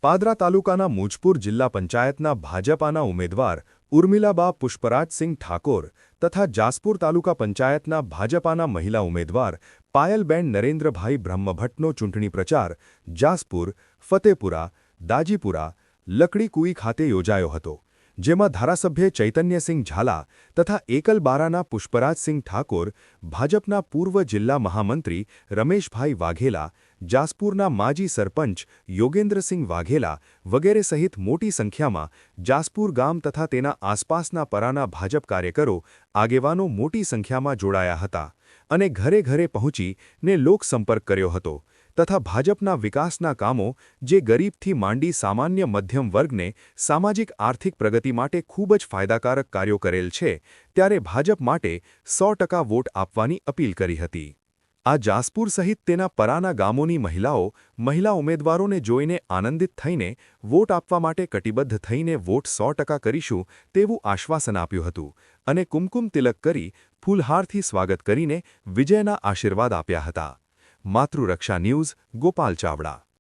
પાદરા તાલુકાના મુજપુર જિલ્લા પંચાયતના ભાજપાના ઉમેદવાર ઉર્મિલાબા પુષ્પરાજસિંહ ઠાકોર તથા જાસપુર તાલુકા પંચાયતના ભાજપાના મહિલા ઉમેદવાર પાયલબેન નરેન્દ્રભાઈ બ્રહ્મભટ્ટનો ચૂંટણી પ્રચાર જાસપુર, ફતેપુરા, દાજીપુરા, લકડીકુઈ ખાતે યોજાયો હતો, જેમાં ધારાસભ્ય ચૈતન્યસિંહ ઝાલા તથા એકલબારાના પુષ્પરાજસિંહ ઠાકોર, ભાજપના પૂર્વ જિલ્લા મહામંત્રી રમેશભાઈ વાઘેલા, જાસપુરના માજી સરપંચ યોગેન્દ્રસિંહ વાઘેલા વગેરે સહિત મોટી સંખ્યામાં જાસપુર ગામ તથા તેના આસપાસના પરાના ભાજપ કાર્યકરો, આગેવાનો મોટી સંખ્યામાં જોડાયા હતા અને ઘરે ઘરે પહોંચીને લોકસંપર્ક કર્યો હતો તથા ભાજપના વિકાસના કામો, જે ગરીબથી માંડી સામાન્ય મધ્યમ વર્ગને સામાજિક આર્થિક પ્રગતિ માટે ખૂબ જ ફાયદાકારક કાર્યો કરેલ છે, ત્યારે ભાજપ માટે 100% વોટ આપવાની અપીલ કરી હતી. આ જાસપુર સહિત તેના પરાના ગામોની મહિલા ઉમેદવારોને જોઈને આનંદિત થઈને વોટ આપવા માટે કટિબદ્ધ થઈને વોટ 100% કરીશું તેવું આશ્વાસન આપ્યું હતું અને કુમકુમ તિલક કરી ફૂલહારથી સ્વાગત કરીને વિજયના આશીર્વાદ આપ્યા હતા. માતૃરક્ષા ન્યૂઝ, ગોપાલ ચાવડા.